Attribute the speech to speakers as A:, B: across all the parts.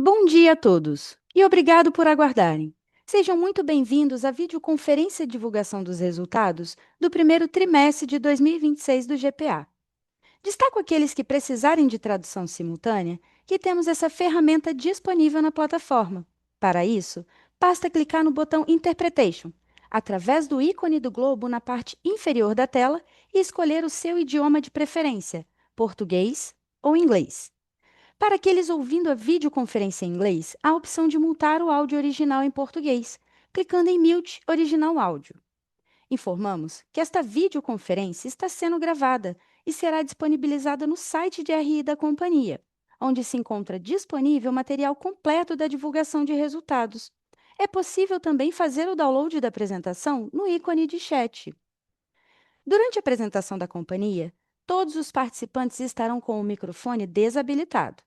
A: Bom dia a todos e obrigado por aguardarem. Sejam muito bem-vindos à videoconferência de divulgação dos resultados do primeiro trimestre de 2026 do GPA. Destaco aqueles que precisarem de tradução simultânea, que temos essa ferramenta disponível na plataforma. Para isso, basta clicar no botão Interpretation, através do ícone do globo na parte inferior da tela e escolher o seu idioma de preferência, português ou inglês. Para aqueles ouvindo a videoconferência em inglês, há a opção de mutar o áudio original em português, clicando em Mute Original Áudio. Informamos que esta videoconferência está sendo gravada e será disponibilizada no site de RI da companhia, onde se encontra disponível o material completo da divulgação de resultados. É possível também fazer o download da apresentação no ícone de chat. Durante a apresentação da companhia, todos os participantes estarão com o microfone desabilitado.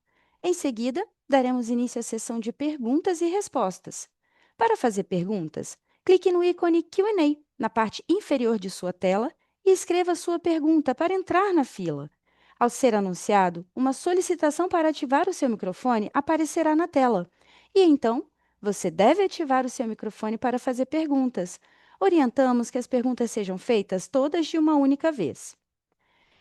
A: Em seguida, daremos início à sessão de perguntas e respostas. Para fazer perguntas, clique no ícone Q&A na parte inferior de sua tela e escreva sua pergunta para entrar na fila. Ao ser anunciado, uma solicitação para ativar o seu microfone aparecerá na tela. E então, você deve ativar o seu microfone para fazer perguntas. Orientamos que as perguntas sejam feitas todas de uma única vez.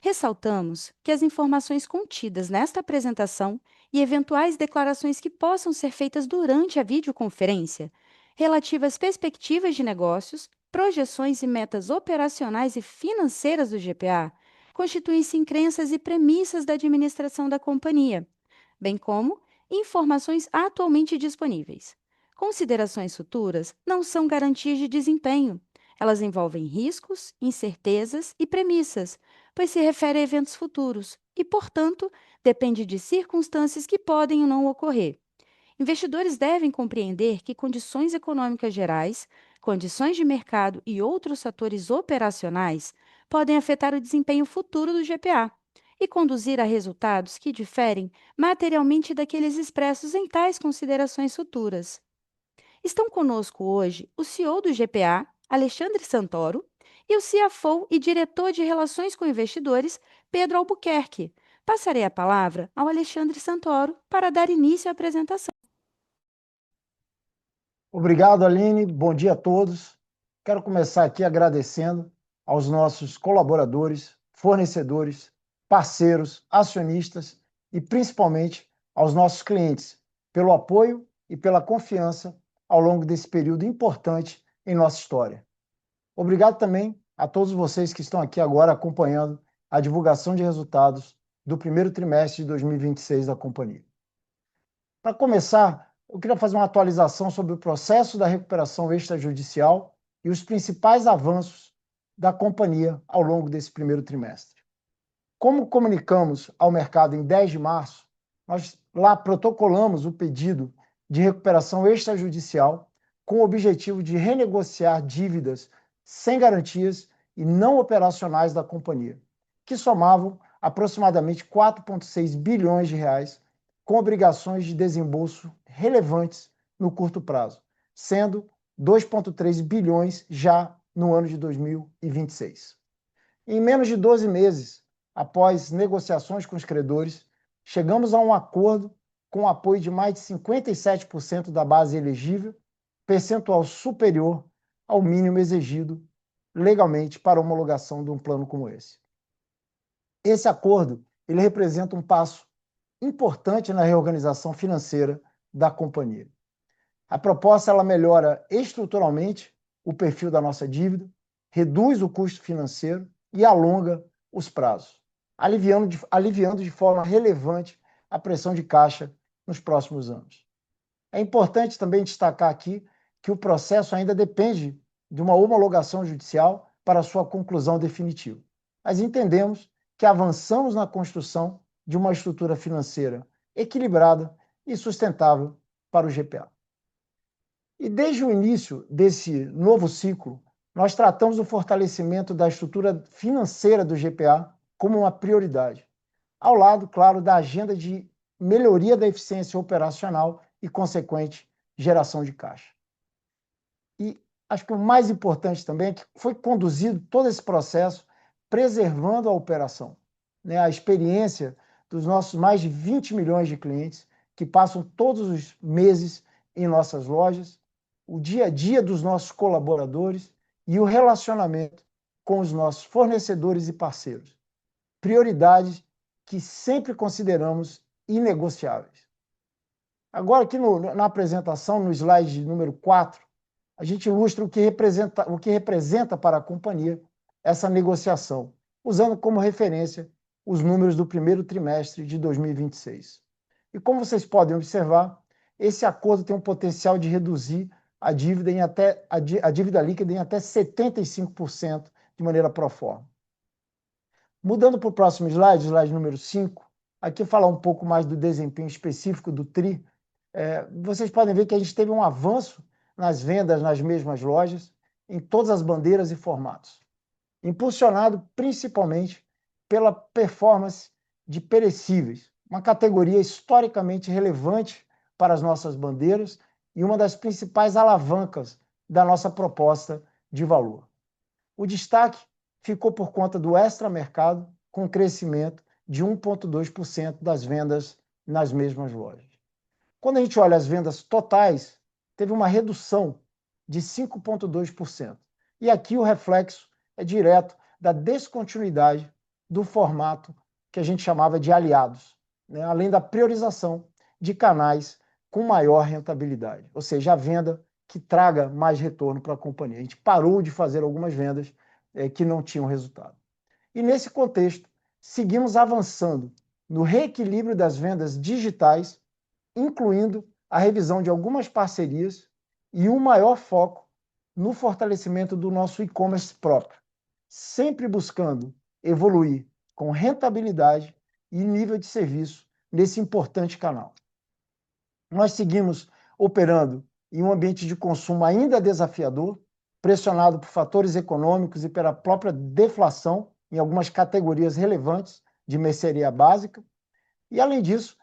A: Ressaltamos que as informações contidas nesta apresentação e eventuais declarações que possam ser feitas durante a videoconferência, relativas às perspectivas de negócios, projeções e metas operacionais e financeiras do GPA, constituem-se em crenças e premissas da administração da companhia, bem como informações atualmente disponíveis. Considerações futuras não são garantias de desempenho. Elas envolvem riscos, incertezas e premissas, pois se refere a eventos futuros e, portanto, depende de circunstâncias que podem ou não ocorrer. Investidores devem compreender que condições econômicas gerais, condições de mercado e outros fatores operacionais podem afetar o desempenho futuro do GPA e conduzir a resultados que diferem materialmente daqueles expressos em tais considerações futuras. Estão conosco hoje o CEO do GPA, Alexandre Santoro, e o CFO e diretor de Relações com Investidores, Pedro Albuquerque. Passarei a palavra ao Alexandre Santoro para dar início à apresentação.
B: Obrigado, Aline. Bom dia a todos. Quero começar aqui agradecendo aos nossos colaboradores, fornecedores, parceiros, acionistas e principalmente aos nossos clientes pelo apoio e pela confiança ao longo desse período importante em nossa história. Obrigado também a todos vocês que estão aqui agora acompanhando a divulgação de resultados do primeiro trimestre de 2026 da companhia. Para começar, eu queria fazer uma atualização sobre o processo da recuperação extrajudicial e os principais avanços da companhia ao longo desse primeiro trimestre. Como comunicamos ao mercado em 10 de março, nós lá protocolamos o pedido de recuperação extrajudicial com o objetivo de renegociar dívidas sem garantias e não operacionais da companhia, que somavam aproximadamente 4,6 bilhões de reais, com obrigações de desembolso relevantes no curto prazo, sendo 2,3 bilhões já no ano de 2026. Em menos de 12 meses, após negociações com os credores, chegamos a um acordo com o apoio de mais de 57% da base elegível, percentual superior ao mínimo exigido legalmente para a homologação de um plano como esse. Esse acordo ele representa um passo importante na reorganização financeira da companhia. A proposta ela melhora estruturalmente o perfil da nossa dívida, reduz o custo financeiro e alonga os prazos, aliviando de forma relevante a pressão de caixa nos próximos anos. É importante também destacar aqui que o processo ainda depende de uma homologação judicial para sua conclusão definitiva. Mas entendemos que avançamos na construção de uma estrutura financeira equilibrada e sustentável para o GPA. E desde o início desse novo ciclo, nós tratamos o fortalecimento da estrutura financeira do GPA como uma prioridade, ao lado, claro, da agenda de melhoria da eficiência operacional e consequente geração de caixa. E acho que o mais importante também é que foi conduzido todo esse processo preservando a operação, né? A experiência dos nossos mais de 20 milhões de clientes que passam todos os meses em nossas lojas, o dia a dia dos nossos colaboradores e o relacionamento com os nossos fornecedores e parceiros. Prioridades que sempre consideramos inegociáveis. Agora, aqui na apresentação, no slide número 4, a gente ilustra o que representa para a companhia essa negociação, usando como referência os números do primeiro trimestre de 2026. E como vocês podem observar, esse acordo tem um potencial de reduzir a dívida, a dívida líquida em até 75% de maneira pro forma. Mudando para o próximo slide, slide número 5, aqui falar um pouco mais do desempenho específico do TRI. Vocês podem ver que a gente teve um avanço nas vendas nas mesmas lojas, em todas as bandeiras e formatos, impulsionado principalmente pela performance de perecíveis, uma categoria historicamente relevante para as nossas bandeiras e uma das principais alavancas da nossa proposta de valor. O destaque ficou por conta do extramercado, com crescimento de 1,2% das vendas nas mesmas lojas. Quando a gente olha as vendas totais, teve uma redução de 5,2%. E aqui o reflexo é direto da descontinuidade do formato que a gente chamava de aliados, né? Além da priorização de canais com maior rentabilidade, ou seja, a venda que traga mais retorno para a companhia. A gente parou de fazer algumas vendas que não tinham resultado. E nesse contexto, seguimos avançando no reequilíbrio das vendas digitais, incluindo a revisão de algumas parcerias e um maior foco no fortalecimento do nosso e-commerce próprio, sempre buscando evoluir com rentabilidade e nível de serviço nesse importante canal. Nós seguimos operando em um ambiente de consumo ainda desafiador, pressionado por fatores econômicos e pela própria deflação em algumas categorias relevantes de mercearia básica. E, além disso,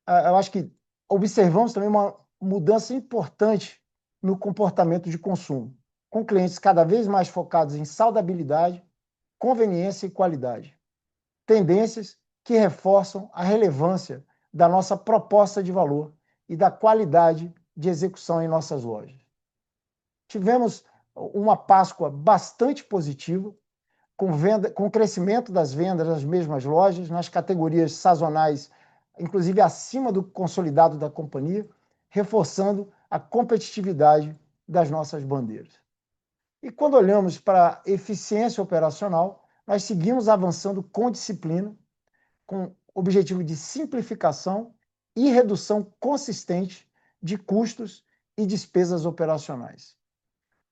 B: eu acho que observamos também uma mudança importante no comportamento de consumo, com clientes cada vez mais focados em saudabilidade, conveniência e qualidade. Tendências que reforçam a relevância da nossa proposta de valor e da qualidade de execução em nossas lojas. Tivemos uma Páscoa bastante positiva, com o crescimento das vendas nas mesmas lojas, nas categorias sazonais, inclusive acima do consolidado da companhia, reforçando a competitividade das nossas bandeiras. E quando olhamos para a eficiência operacional, nós seguimos avançando com disciplina, com objetivo de simplificação e redução consistente de custos e despesas operacionais.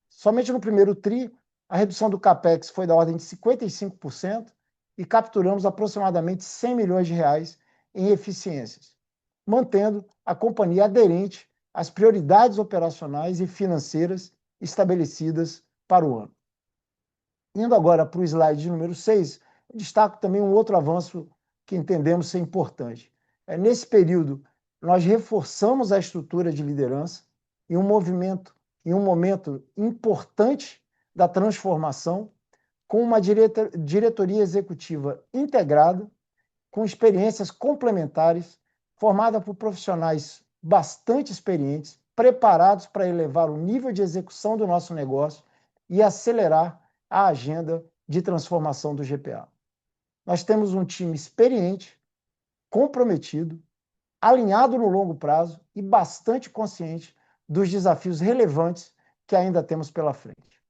B: Somente no primeiro TRI, a redução do CAPEX foi da ordem de 55% e capturamos aproximadamente 100 milhões de reais em eficiências, mantendo a companhia aderente às prioridades operacionais e financeiras estabelecidas para o ano. Indo agora para o slide número 6, destaco também um outro avanço que entendemos ser importante. Nesse período, nós reforçamos a estrutura de liderança em um momento importante da transformação, com uma diretoria executiva integrada, com experiências complementares, formada por profissionais bastante experientes, preparados para elevar o nível de execução do nosso negócio e acelerar a agenda de transformação do GPA. Nós temos um time experiente, comprometido, alinhado no longo prazo e bastante consciente dos desafios relevantes que ainda temos pela frente.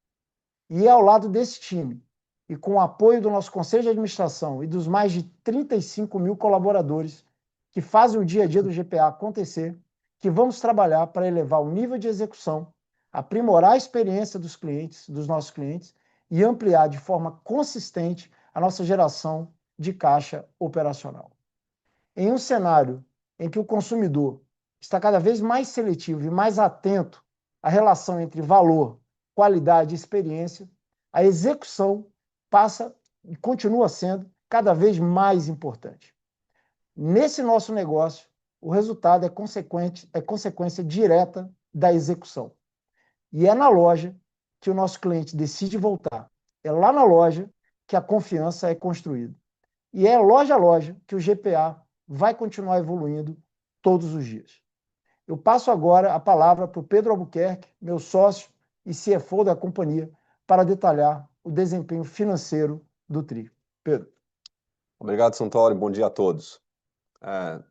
B: E é ao lado desse time, e com o apoio do nosso Conselho de Administração e dos mais de 35 mil colaboradores que fazem o dia a dia do GPA acontecer, que vamos trabalhar para elevar o nível de execução, aprimorar a experiência dos clientes, dos nossos clientes, e ampliar de forma consistente a nossa geração de caixa operacional. Em um cenário em que o consumidor está cada vez mais seletivo e mais atento à relação entre valor, qualidade e experiência, a execução passa e continua sendo cada vez mais importante. Nesse nosso negócio, o resultado é consequência direta da execução. E é na loja que o nosso cliente decide voltar. É lá na loja que a confiança é construída. E é loja a loja que o GPA vai continuar evoluindo todos os dias. Eu passo agora a palavra para o Pedro Albuquerque, meu sócio e CFO da companhia, para detalhar o desempenho financeiro do TRI. Pedro.
C: Obrigado, Santoro. Bom dia a todos.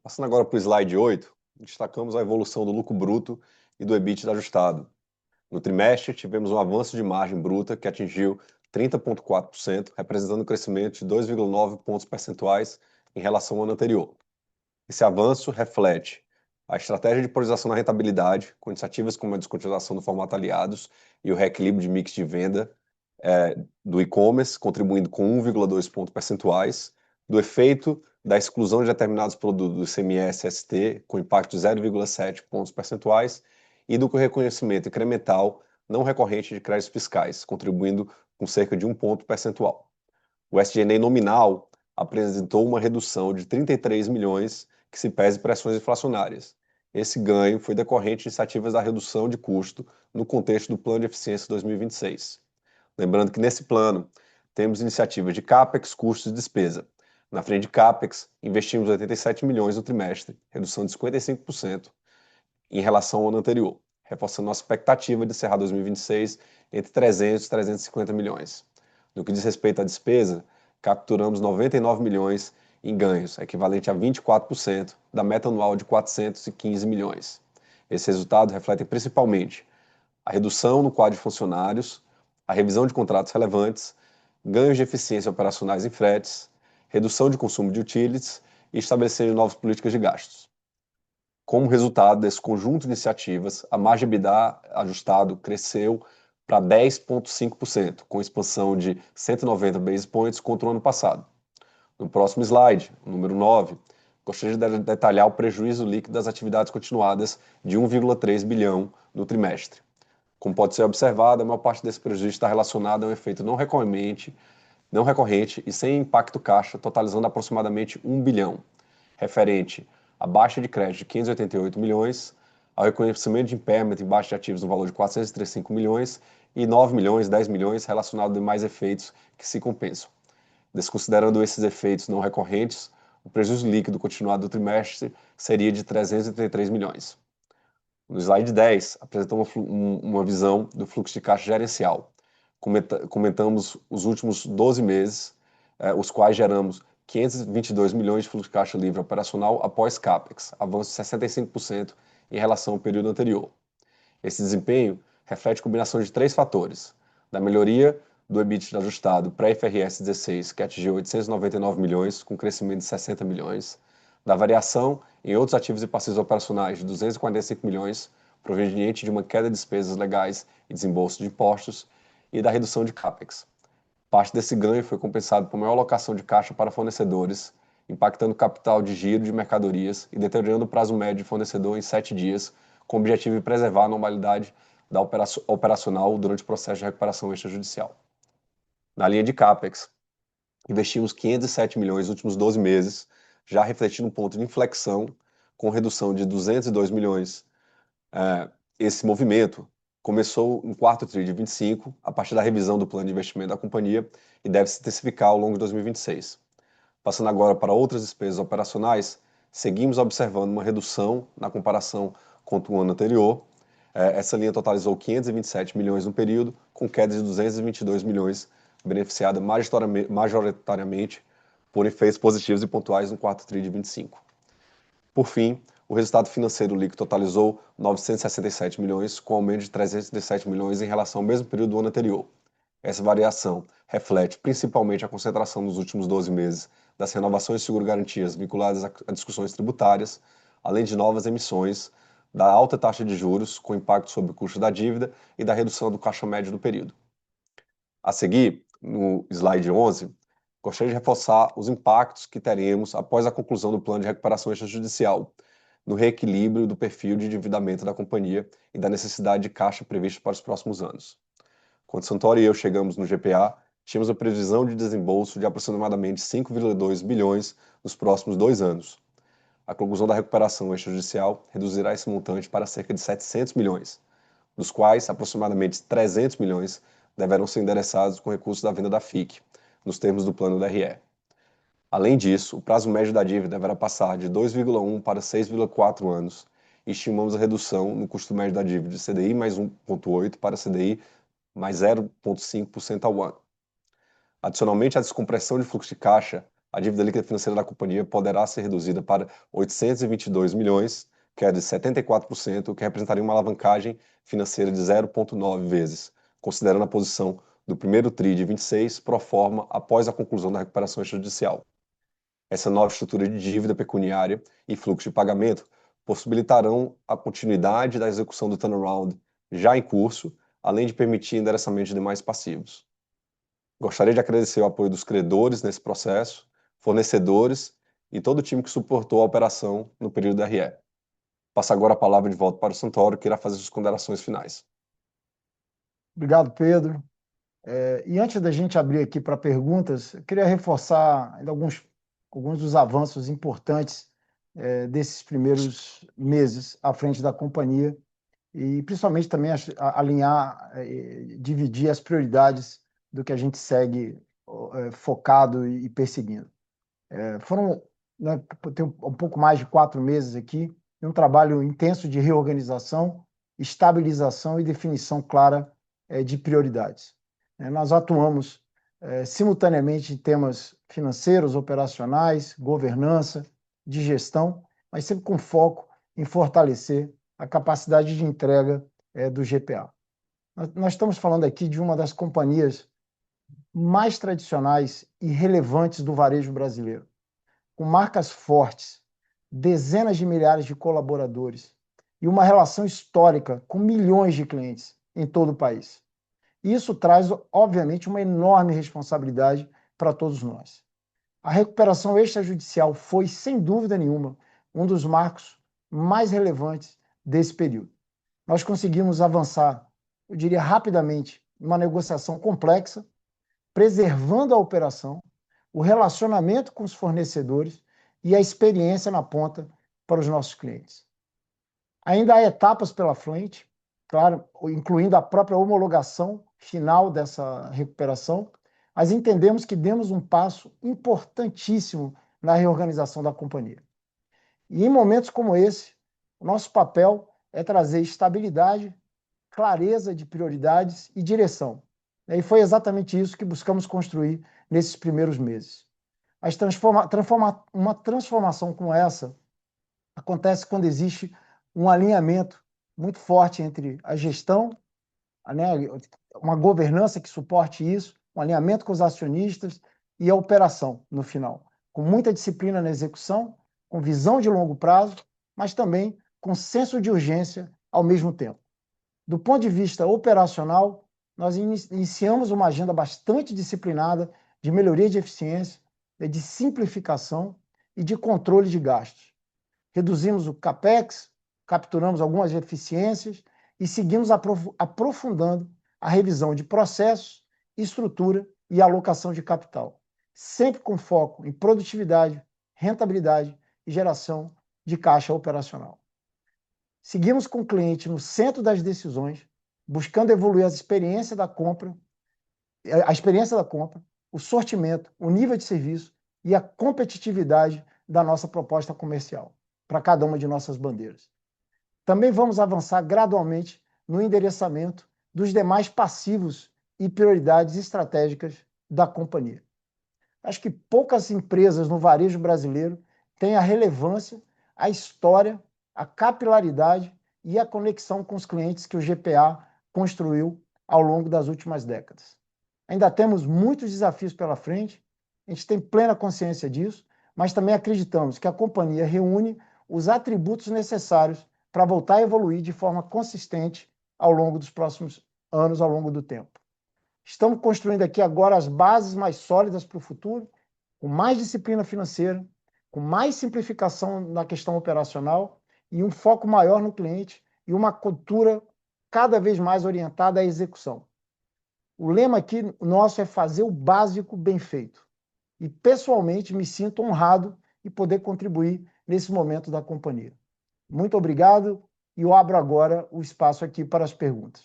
C: Passando agora para o slide 8, destacamos a evolução do lucro bruto e do EBITDA ajustado. No trimestre, tivemos um avanço de margem bruta que atingiu 30,4%, representando um crescimento de 2,9 pontos percentuais em relação ao ano anterior. Esse avanço reflete a estratégia de priorização na rentabilidade, com iniciativas como a descontinuação do formato aliados e o reequilíbrio de mix de venda do e-commerce, contribuindo com 1,2 pontos percentuais, do efeito da exclusão de determinados produtos do ICMS e ST, com impacto de 0,7 pontos percentuais, e do reconhecimento incremental não recorrente de créditos fiscais, contribuindo com cerca de 1 ponto percentual. O SG&A nominal apresentou uma redução de 33 milhões que se pese pressões inflacionárias. Esse ganho foi decorrente de iniciativas da redução de custo no contexto do Plano de Eficiência 2026. Lembrando que nesse plano temos iniciativas de CAPEX, custos e despesa. Na frente de CAPEX, investimos 87 milhões no trimestre, redução de 55% em relação ao ano anterior, reforçando nossa expectativa de encerrar 2026 entre 300 e 350 milhões. No que diz respeito à despesa, capturamos 99 milhões em ganhos, equivalente a 24% da meta anual de 415 milhões. Esse resultado reflete principalmente a redução no quadro de funcionários, a revisão de contratos relevantes, ganhos de eficiência operacionais em fretes, redução de consumo de utilities e estabelecendo novas políticas de gastos. Como resultado desse conjunto de iniciativas, a margem EBITDA ajustado cresceu para 10,5%, com expansão de 190 basis points contra o ano passado. No próximo slide, número 9, gostaria de detalhar o prejuízo líquido das atividades continuadas de 1,3 bilhão no trimestre. Como pode ser observado, a maior parte desse prejuízo está relacionada a um efeito não recorrente e sem impacto caixa, totalizando aproximadamente 1 bilhão, referente à baixa de crédito de 588 milhões, ao reconhecimento de impairment em baixa de ativos no valor de 435 milhões e 9 milhões, 10 milhões relacionados a demais efeitos que se compensam. Desconsiderando esses efeitos não recorrentes, o prejuízo líquido continuado do trimestre seria de 333 milhões. No slide 10, apresentamos uma visão do fluxo de caixa gerencial. Comentamos os últimos 12 meses, os quais geramos 522 milhões de fluxo de caixa livre operacional após CAPEX, avanço de 65% em relação ao período anterior. Esse desempenho reflete a combinação de 3 fatores: da melhoria do EBITDA ajustado pré-IFRS 16, que atingiu 899 milhões, com crescimento de 60 milhões, da variação em outros ativos e passivos operacionais de 245 milhões, proveniente de uma queda de despesas legais e desembolso de impostos, e da redução de CAPEX. Parte desse ganho foi compensado por maior alocação de caixa para fornecedores, impactando o capital de giro de mercadorias e deteriorando o prazo médio de fornecedor em 7 dias, com o objetivo de preservar a normalidade da operacional durante o processo de recuperação extrajudicial. Na linha de CAPEX, investimos 507 milhões nos últimos 12 meses, já refletindo um ponto de inflexão, com redução de 202 milhões. Esse movimento começou no quarto TRI de 25, a partir da revisão do plano de investimento da companhia, e deve se intensificar ao longo de 2026. Passando agora para outras despesas operacionais, seguimos observando uma redução na comparação com o ano anterior. Essa linha totalizou 527 milhões no período, com queda de 222 milhões, beneficiada majoritariamente por efeitos positivos e pontuais no quarto TRI de 25. Por fim, o resultado financeiro líquido totalizou 967 milhões, com aumento de 337 milhões em relação ao mesmo período do ano anterior. Essa variação reflete principalmente a concentração nos últimos 12 meses das renovações de seguro-garantias vinculadas a discussões tributárias, além de novas emissões, da alta taxa de juros, com impacto sobre o custo da dívida e da redução do caixa médio do período. A seguir, no slide 11, gostaria de reforçar os impactos que teremos após a conclusão do plano de recuperação extrajudicial, no reequilíbrio do perfil de endividamento da companhia e da necessidade de caixa prevista para os próximos anos. Quando Santoro e eu chegamos no GPA, tínhamos a previsão de desembolso de aproximadamente 5,2 bilhões nos próximos 2 anos. A conclusão da recuperação extrajudicial reduzirá esse montante para cerca de 700 milhões, dos quais aproximadamente 300 milhões deverão ser endereçados com recursos da venda da FIC, nos termos do plano DRE. Além disso, o prazo médio da dívida deverá passar de 2,1 para 6,4 anos e estimamos a redução no custo médio da dívida de CDI mais 1,8 para CDI mais 0,5% ao ano. Adicionalmente à descompressão de fluxo de caixa, a dívida líquida financeira da companhia poderá ser reduzida para 822 milhões, que é de 74%, o que representaria uma alavancagem financeira de 0,9 vezes, considerando a posição do primeiro TRI de 26 pro forma após a conclusão da recuperação extrajudicial. Essa nova estrutura de dívida pecuniária e fluxo de pagamento possibilitarão a continuidade da execução do turnaround já em curso, além de permitir endereçamento de demais passivos. Gostaria de agradecer o apoio dos credores nesse processo, fornecedores e todo o time que suportou a operação no período RE. Passo agora a palavra de volta para o Santoro, que irá fazer suas considerações finais.
B: Obrigado, Pedro. E antes da gente abrir aqui para perguntas, eu queria reforçar ainda alguns dos avanços importantes desses primeiros meses à frente da companhia e principalmente também alinhar, dividir as prioridades do que a gente segue focado e perseguindo. Foram, né, tem um pouco mais de 4 meses aqui, um trabalho intenso de reorganização, estabilização e definição clara de prioridades. Nós atuamos simultaneamente em temas financeiros, operacionais, governança, de gestão, mas sempre com foco em fortalecer a capacidade de entrega do GPA. Nós estamos falando aqui de uma das companhias mais tradicionais e relevantes do varejo brasileiro, com marcas fortes, dezenas de milhares de colaboradores e uma relação histórica com milhões de clientes em todo o país. Isso traz, obviamente, uma enorme responsabilidade para todos nós. A recuperação extrajudicial foi, sem dúvida nenhuma, um dos marcos mais relevantes desse período. Nós conseguimos avançar, eu diria rapidamente, numa negociação complexa, preservando a operação, o relacionamento com os fornecedores e a experiência na ponta para os nossos clientes. Ainda há etapas pela frente, claro, incluindo a própria homologação final dessa recuperação, mas entendemos que demos um passo importantíssimo na reorganização da companhia. E em momentos como esse, o nosso papel é trazer estabilidade, clareza de prioridades e direção. E foi exatamente isso que buscamos construir nesses primeiros meses. Mas uma transformação como essa acontece quando existe um alinhamento muito forte entre a gestão, né, uma governança que suporte isso, um alinhamento com os acionistas e a operação no final, com muita disciplina na execução, com visão de longo prazo, mas também com senso de urgência ao mesmo tempo. Do ponto de vista operacional, nós iniciamos uma agenda bastante disciplinada de melhoria de eficiência, de simplificação e de controle de gastos. Reduzimos o CAPEX, capturamos algumas eficiências e seguimos aprofundando a revisão de processos, estrutura e alocação de capital, sempre com foco em produtividade, rentabilidade e geração de caixa operacional. Seguimos com o cliente no centro das decisões, buscando evoluir a experiência da compra, o sortimento, o nível de serviço e a competitividade da nossa proposta comercial para cada uma de nossas bandeiras. Também vamos avançar gradualmente no endereçamento dos demais passivos e prioridades estratégicas da companhia. Acho que poucas empresas no varejo brasileiro têm a relevância, a história, a capilaridade e a conexão com os clientes que o GPA construiu ao longo das últimas décadas. Ainda temos muitos desafios pela frente, a gente tem plena consciência disso, mas também acreditamos que a companhia reúne os atributos necessários para voltar a evoluir de forma consistente ao longo dos próximos anos, ao longo do tempo. Estamos construindo aqui agora as bases mais sólidas para o futuro, com mais disciplina financeira, com mais simplificação na questão operacional e um foco maior no cliente e uma cultura cada vez mais orientada à execução. O lema aqui nosso é fazer o básico bem feito. E, pessoalmente, me sinto honrado em poder contribuir nesse momento da companhia. Muito obrigado e eu abro agora o espaço aqui para as perguntas.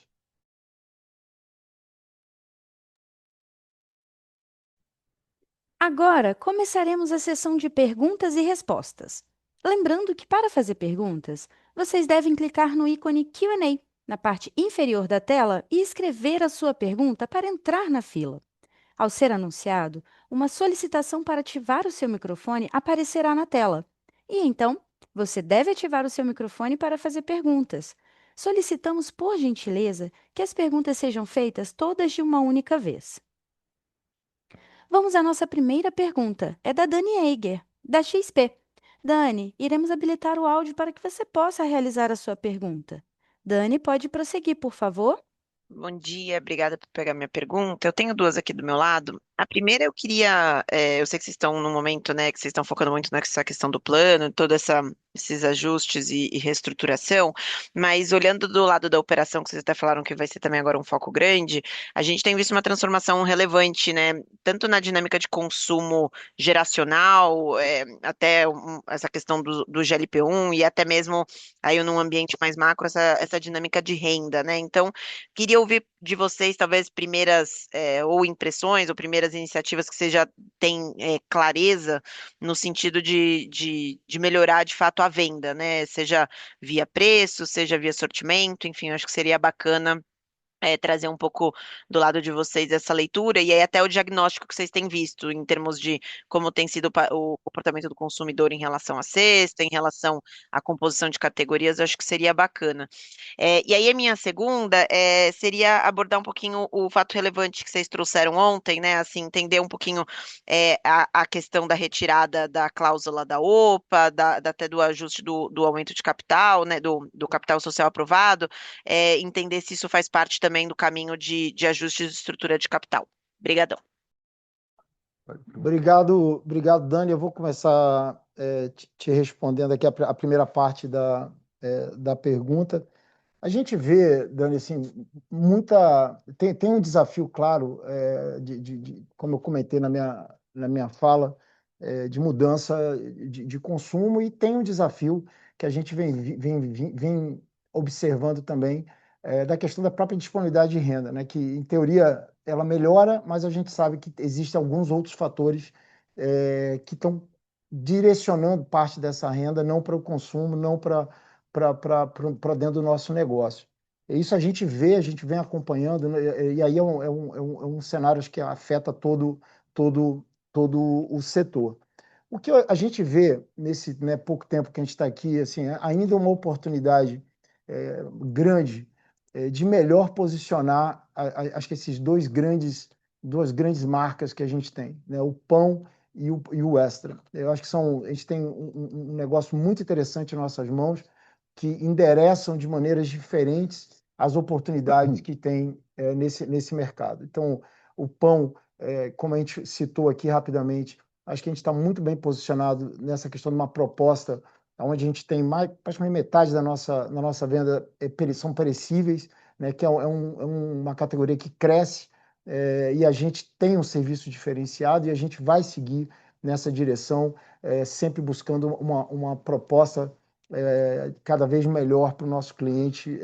A: Agora, começaremos a sessão de perguntas e respostas. Lembrando que, para fazer perguntas, vocês devem clicar no ícone Q&A na parte inferior da tela e escrever a sua pergunta para entrar na fila. Ao ser anunciado, uma solicitação para ativar o seu microfone aparecerá na tela. E então, você deve ativar o seu microfone para fazer perguntas. Solicitamos, por gentileza, que as perguntas sejam feitas todas de uma única vez. Vamos à nossa primeira pergunta. É da Dani Eiger, da XP. Dani, iremos habilitar o áudio para que você possa realizar a sua pergunta. Dani, pode prosseguir, por favor?
D: Bom dia, obrigada por pegar minha pergunta. Eu tenho duas aqui do meu lado. A primeira eu queria, eu sei que vocês estão no momento, né, que vocês estão focando muito nessa questão do plano, esses ajustes e reestruturação, mas olhando do lado da operação, que vocês até falaram que vai ser também agora um foco grande, a gente tem visto uma transformação relevante, né, tanto na dinâmica de consumo geracional, até essa questão do GLP-1 e até mesmo aí num ambiente mais macro, essa dinâmica de renda, né? Então, queria ouvir de vocês, talvez, primeiras ou impressões ou primeiras iniciativas que vocês já têm clareza no sentido de melhorar de fato a venda, né? Seja via preço, seja via sortimento, enfim, eu acho que seria bacana trazer um pouco do lado de vocês essa leitura e aí até o diagnóstico que vocês têm visto em termos de como tem sido o comportamento do consumidor em relação à cesta, em relação à composição de categorias, eu acho que seria bacana. E aí a minha segunda seria abordar um pouquinho o fato relevante que vocês trouxeram ontem, né? Assim, entender um pouquinho a questão da retirada da cláusula da OPA, até do ajuste do aumento de capital, né? Do capital social aprovado, entender se isso faz parte também do caminho de ajuste de estrutura de capital. Obrigadão.
B: Obrigado, Dani. Eu vou começar te respondendo aqui a primeira parte da pergunta. A gente vê, Dani, assim, tem um desafio claro, como eu comentei na minha fala, de mudança de consumo, e tem um desafio que a gente vem observando também, da questão da própria disponibilidade de renda, né? Que, em teoria, ela melhora, mas a gente sabe que existem alguns outros fatores que estão direcionando parte dessa renda não para o consumo, não para dentro do nosso negócio. Isso a gente vem acompanhando, né? E aí é um cenário que afeta todo, todo o setor. O que a gente vê nesse, né, pouco tempo que a gente está aqui, assim, ainda uma oportunidade grande de melhor posicionar, acho que esses duas grandes marcas que a gente tem, né? O Pão e o Extra. Eu acho que a gente tem um negócio muito interessante em nossas mãos, que endereçam de maneiras diferentes as oportunidades que tem nesse mercado. Então, o Pão, como a gente citou aqui rapidamente, acho que a gente está muito bem posicionado nessa questão de uma proposta onde a gente tem praticamente metade da nossa venda são perecíveis, né, que é uma categoria que cresce, e a gente tem um serviço diferenciado e a gente vai seguir nessa direção, sempre buscando uma proposta cada vez melhor para o nosso cliente,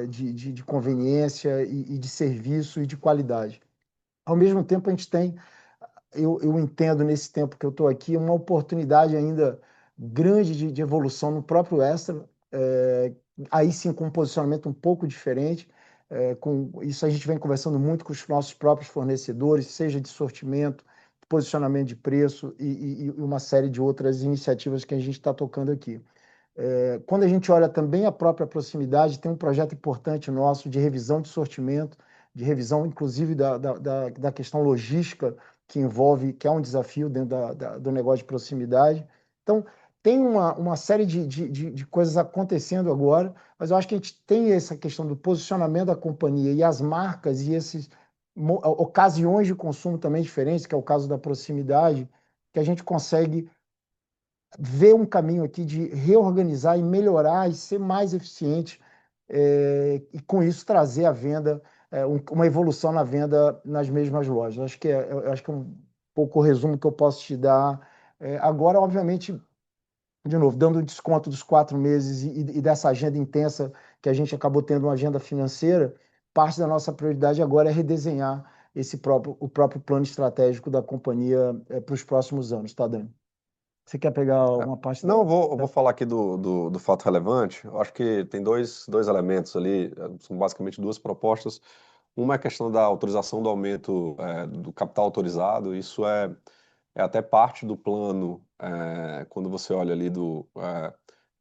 B: de conveniência e de serviço e de qualidade. Ao mesmo tempo, a gente tem, eu entendo nesse tempo que eu estou aqui, uma oportunidade ainda grande de evolução no próprio Extra, aí sim com um posicionamento um pouco diferente. Com isso a gente vem conversando muito com os nossos próprios fornecedores, seja de sortimento, posicionamento de preço e uma série de outras iniciativas que a gente está tocando aqui. Quando a gente olha também a própria proximidade, tem um projeto importante nosso de revisão de sortimento, de revisão, inclusive, da questão logística, que é um desafio dentro do negócio de proximidade. Então, tem uma série de coisas acontecendo agora, mas eu acho que a gente tem essa questão do posicionamento da companhia e as marcas e essas ocasiões de consumo também diferentes, que é o caso da proximidade, que a gente consegue ver um caminho aqui de reorganizar e melhorar e ser mais eficiente, e com isso trazer a venda, uma evolução na venda nas mesmas lojas. Acho que é um pouco o resumo que eu posso te dar. Agora, obviamente, de novo, dando o desconto dos 4 meses e dessa agenda intensa que a gente acabou tendo, uma agenda financeira, parte da nossa prioridade agora é redesenhar o próprio plano estratégico da companhia para os próximos anos, tá, Dani? Você quer pegar uma parte?
C: Não, eu vou falar aqui do fato relevante. Eu acho que tem dois elementos ali, são basicamente duas propostas. Uma é a questão da autorização do aumento do capital autorizado. Isso é até parte do plano, quando você olha ali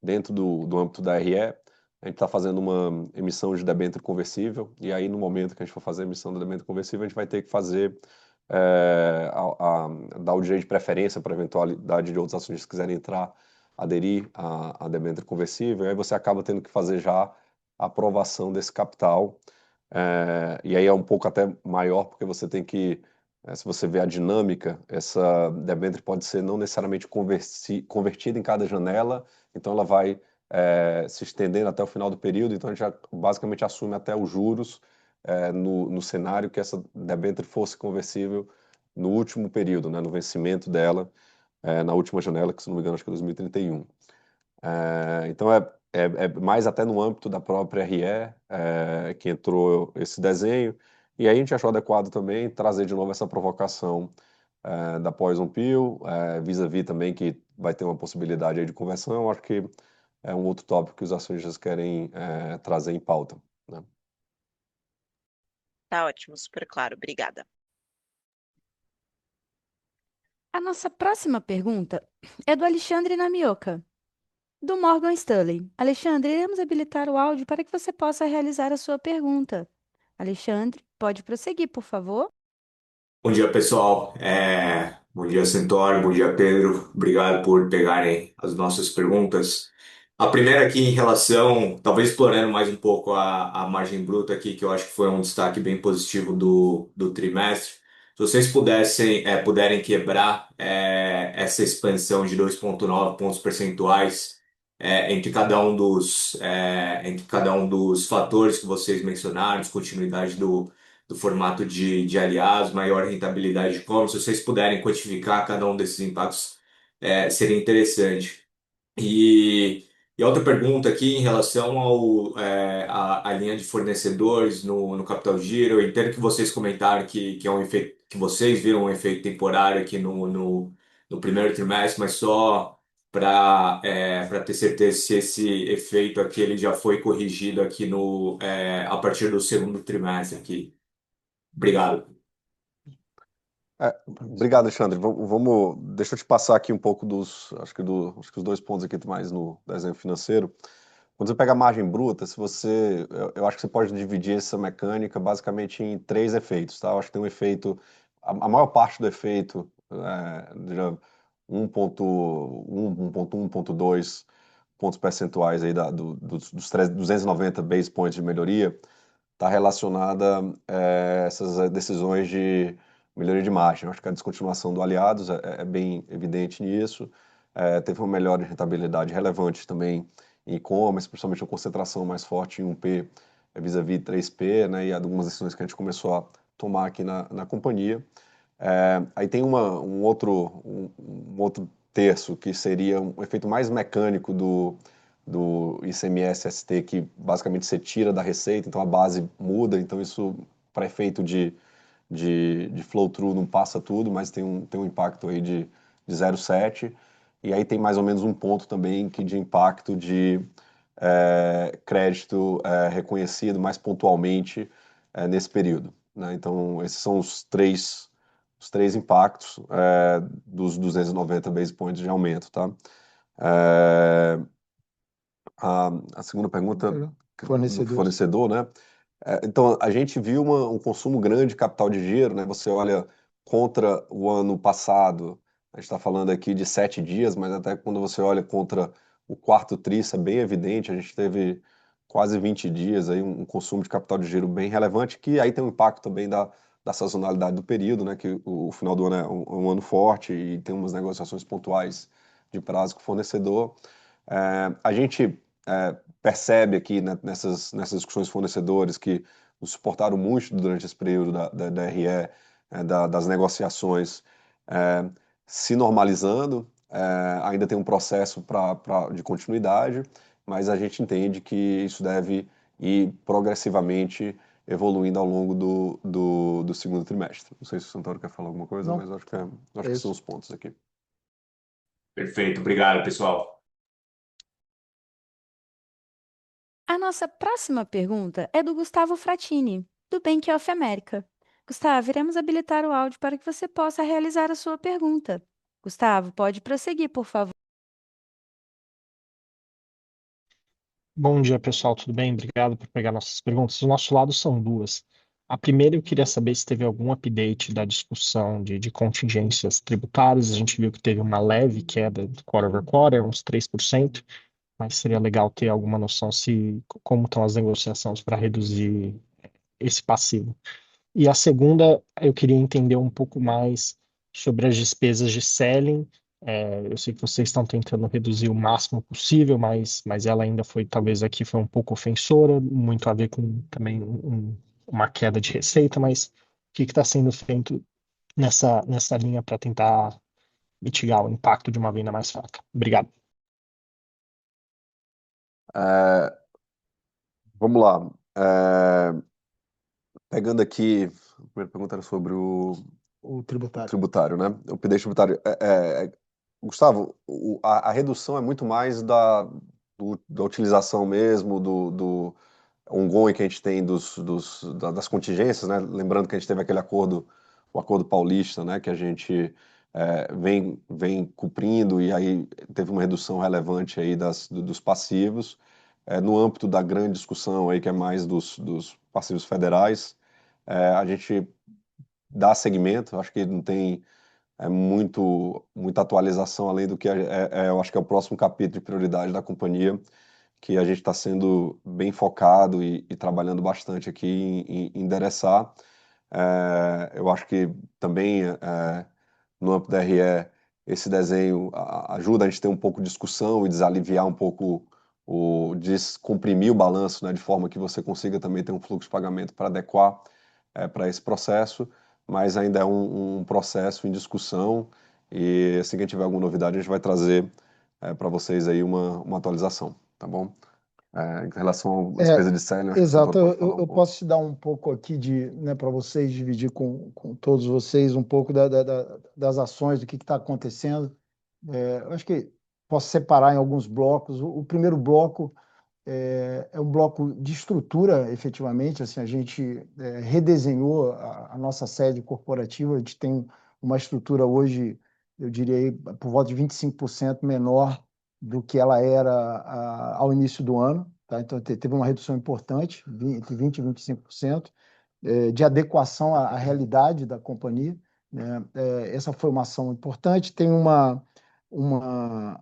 C: dentro do âmbito da RE, a gente está fazendo uma emissão de debênture conversível, e aí no momento que a gente for fazer a emissão da debênture conversível, a gente vai ter que fazer dar o direito de preferência para a eventualidade de outros acionistas que quiserem entrar, aderir à debênture conversível, e aí você acaba tendo que fazer já a aprovação desse capital, e aí é um pouco até maior, porque você tem que, se você vê a dinâmica, essa debênture pode ser não necessariamente convertida em cada janela, então ela vai se estendendo até o final do período, então a gente já basicamente assume até os juros no cenário que essa debênture fosse conversível no último período, né, no vencimento dela, na última janela, que se não me engano acho que é 2031. Então é mais até no âmbito da própria RE que entrou esse desenho, e aí a gente achou adequado também trazer de novo essa provocação da Poison Pill, vis-à-vis também que vai ter uma possibilidade aí de conversão. Eu acho que é um outro tópico que os acionistas querem trazer em pauta, né?
D: Tá ótimo, super claro, obrigada.
A: A nossa próxima pergunta é do Alexandre Namioka, do Morgan Stanley. Alexandre, iremos habilitar o áudio para que você possa realizar a sua pergunta. Alexandre, pode prosseguir, por favor?
E: Bom dia, pessoal. Bom dia, Centauro. Bom dia, Pedro. Obrigado por pegarem as nossas perguntas. A primeira aqui em relação, talvez explorando mais um pouco a margem bruta aqui, que eu acho que foi um destaque bem positivo do trimestre. Se vocês puderem quebrar essa expansão de 2,9 pontos percentuais entre cada um dos fatores que vocês mencionaram, descontinuidade do formato de aliados, maior rentabilidade de compra. Se vocês puderem quantificar cada um desses impactos, seria interessante. E, e outra pergunta aqui em relação à linha de fornecedores no Capital Giro. Eu entendo que vocês comentaram que é um efeito, que vocês viram um efeito temporário aqui no primeiro trimestre, mas só para ter certeza se esse efeito aqui ele já foi corrigido aqui a partir do segundo trimestre aqui. Obrigado.
C: Obrigado, Alexandre. Deixa eu te passar aqui um pouco acho que os dois pontos aqui mais no desenho financeiro. Quando você pega a margem bruta, eu acho que você pode dividir essa mecânica basicamente em três efeitos, tá? Eu acho que tem um efeito, a maior parte do efeito, de 1,1, 1,1, 1,2 pontos percentuais aí dos 290 base points de melhoria, está relacionada a essas decisões de melhoria de margem. Eu acho que a descontinuação do Aliados é bem evidente nisso. Teve uma melhora de rentabilidade relevante também em e-commerce, principalmente uma concentração mais forte em 1P vis-à-vis 3P, né, e algumas decisões que a gente começou a tomar aqui na companhia. Aí tem um outro terço, que seria um efeito mais mecânico do ICMS-ST, que basicamente você tira da receita, então a base muda, então isso, para efeito de flow-through, não passa tudo, mas tem um impacto aí de 0,7, e aí tem mais ou menos um ponto também de impacto de crédito reconhecido mais pontualmente nesse período, né? Então, esses são os três impactos dos 290 base points de aumento, tá? A segunda pergunta, do fornecedor, né? Então, a gente viu um consumo grande de capital de giro, né? Você olha contra o ano passado, a gente está falando aqui de 7 dias, mas até quando você olha contra o quarto tri, isso é bem evidente, a gente teve quase 20 dias aí, um consumo de capital de giro bem relevante, que aí tem um impacto também da sazonalidade do período, né? Que o final do ano é um ano forte e tem umas negociações pontuais de prazo com o fornecedor. A gente percebe aqui, né, nessas discussões fornecedores que nos suportaram muito durante esse período da RE, das negociações, se normalizando. Ainda tem um processo de continuidade, mas a gente entende que isso deve ir progressivamente evoluindo ao longo do segundo trimestre. Não sei se o Santoro quer falar alguma coisa,
B: Não,
C: mas acho que
B: é
C: são
B: isso.
C: os pontos aqui.
E: Perfeito, obrigado, pessoal.
A: A nossa próxima pergunta é do Gustavo Fratini, do Bank of America. Gustavo, iremos habilitar o áudio para que você possa realizar a sua pergunta. Gustavo, pode prosseguir, por favor.
F: Bom dia, pessoal, tudo bem? Obrigado por pegar nossas perguntas. Do nosso lado são duas. A primeira, eu queria saber se teve algum update da discussão de contingências tributárias. A gente viu que teve uma leve queda do quarter over quarter, uns 3%, mas seria legal ter alguma noção se como estão as negociações para reduzir esse passivo. E a segunda, eu queria entender um pouco mais sobre as despesas de selling. Eu sei que vocês estão tentando reduzir o máximo possível, mas ela ainda foi, talvez aqui foi um pouco ofensora, muito a ver com também uma queda de receita, mas o que está sendo feito nessa linha para tentar mitigar o impacto de uma venda mais fraca? Obrigado.
C: É, vamos lá. Pegando aqui, a primeira pergunta era sobre
B: O
C: o
B: tributário.
C: tributário, né? O update tributário. Gustavo, a redução é muito mais da utilização mesmo, do ongoing que a gente tem das contingências, né? Lembrando que a gente teve aquele acordo, o acordo paulista, né? Que a gente vem cumprindo e aí teve uma redução relevante aí dos passivos. No âmbito da grande discussão aí, que é mais dos passivos federais, a gente dá segmento, acho que não tem muita atualização além do que eu acho que é o próximo capítulo de prioridade da companhia, que a gente está sendo bem focado e trabalhando bastante aqui em endereçar. Eu acho que também no âmbito da RE esse desenho ajuda a gente a ter um pouco de discussão e desaliviar um pouco descomprimir o balanço, né, de forma que você consiga também ter um fluxo de pagamento para adequar para esse processo, mas ainda é um processo em discussão e assim que tiver alguma novidade a gente vai trazer para vocês aí uma atualização, tá bom? Em relação à despesa de selling, acho que o
B: Exato,
C: Santoro pode falar um
B: eu
C: pouco.
B: posso te dar um pouco aqui né, para vocês, dividir com todos vocês um pouco das ações, do que está acontecendo. Eu acho que posso separar em alguns blocos. O primeiro bloco é um bloco de estrutura, efetivamente. Assim, a gente redesenhou a nossa sede corporativa. A gente tem uma estrutura hoje, eu diria, aí, por volta de 25% menor do que ela era ao início do ano. Tá? Então, teve uma redução importante, entre 20% e 25%, de adequação à realidade da companhia. Né? Essa foi uma ação importante. Tem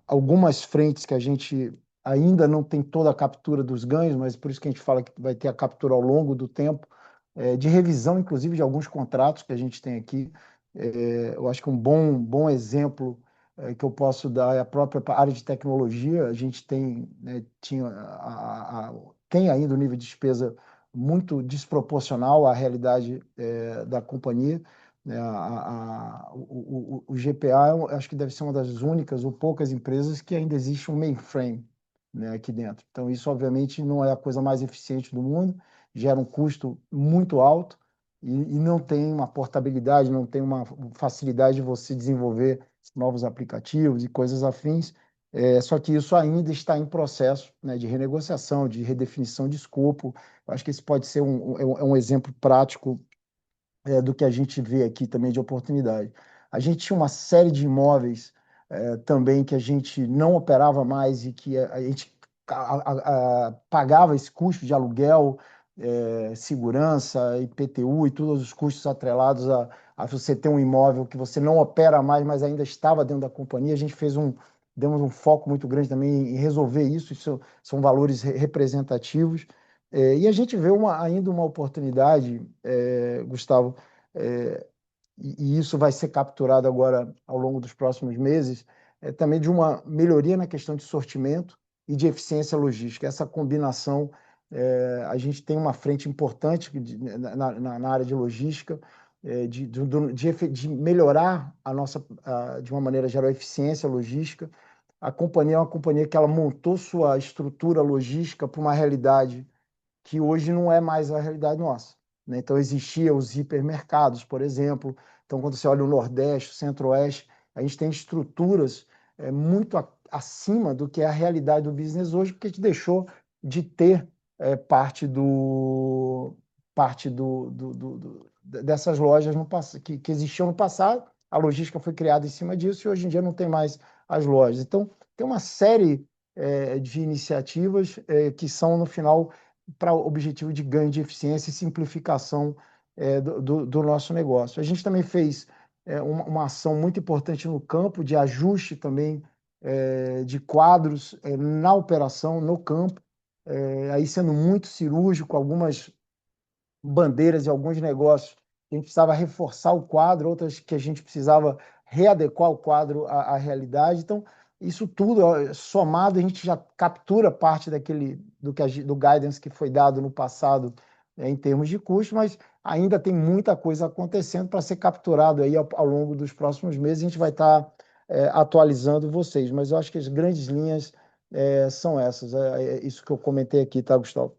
B: algumas frentes que a gente ainda não tem toda a captura dos ganhos, mas por isso que a gente fala que vai ter a captura ao longo do tempo, de revisão, inclusive, de alguns contratos que a gente tem aqui. Eu acho que um bom exemplo que eu posso dar é a própria área de tecnologia. A gente tem, né, tem ainda um nível de despesa muito desproporcional à realidade da companhia. Né? O GPA, eu acho que deve ser uma das únicas ou poucas empresas que ainda existe um mainframe, né, aqui dentro. Então, isso, obviamente, não é a coisa mais eficiente do mundo, gera um custo muito alto e não tem uma portabilidade, não tem uma facilidade de você desenvolver novos aplicativos e coisas afins. Só que isso ainda está em processo, né, de renegociação, de redefinição de escopo. Eu acho que esse pode ser um exemplo prático do que a gente vê aqui também de oportunidade. A gente tinha uma série de imóveis também que a gente não operava mais e que a gente pagava esse custo de aluguel, segurança, IPTU e todos os custos atrelados a você ter um imóvel que você não opera mais, mas ainda estava dentro da companhia. A gente demos um foco muito grande também em resolver isso. Isso são valores representativos. E a gente vê ainda uma oportunidade, Gustavo, e isso vai ser capturado agora ao longo dos próximos meses, também de uma melhoria na questão de sortimento e de eficiência logística. Essa combinação, a gente tem uma frente importante na área de logística, de melhorar de uma maneira geral, a eficiência logística. A companhia é uma companhia que ela montou sua estrutura logística para uma realidade que hoje não é mais a realidade nossa, né? Então, existia os hipermercados, por exemplo. Então, quando você olha o Nordeste, o Centro-Oeste, a gente tem estruturas muito acima do que é a realidade do business hoje, porque a gente deixou de ter dessas lojas que existiam no passado. A logística foi criada em cima disso e hoje em dia não tem mais as lojas. Então, tem uma série de iniciativas que são, no final, para o objetivo de ganho de eficiência e simplificação do nosso negócio. A gente também fez uma ação muito importante no campo de ajuste também de quadros na operação, no campo, aí sendo muito cirúrgico, algumas bandeiras de alguns negócios que a gente precisava reforçar o quadro, outras que a gente precisava readequar o quadro à realidade. Então, isso tudo somado, a gente já captura parte do guidance que foi dado no passado em termos de custo, mas ainda tem muita coisa acontecendo para ser capturado aí ao longo dos próximos meses. A gente vai estar atualizando vocês, mas eu acho que as grandes linhas são essas. É isso que eu comentei aqui, tá, Gustavo?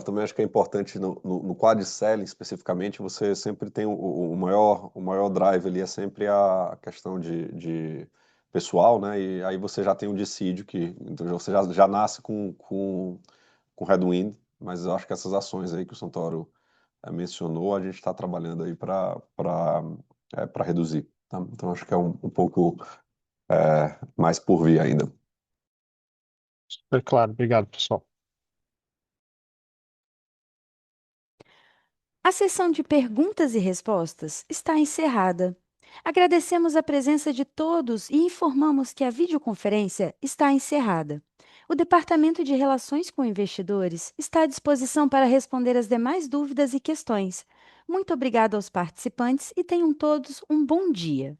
C: Também acho que é importante no quad selling especificamente, você sempre tem o maior drive ali é sempre a questão de pessoal, né? E aí você já tem um dissídio que então você já nasce com headwind, mas eu acho que essas ações aí que o Santoro mencionou, a gente está trabalhando aí para reduzir, tá? Então acho que é um pouco mais por vir ainda.
F: Super claro. Obrigado, pessoal.
A: A sessão de perguntas e respostas está encerrada. Agradecemos a presença de todos e informamos que a videoconferência está encerrada. O Departamento de Relações com Investidores está à disposição para responder as demais dúvidas e questões. Muito obrigada aos participantes e tenham todos um bom dia.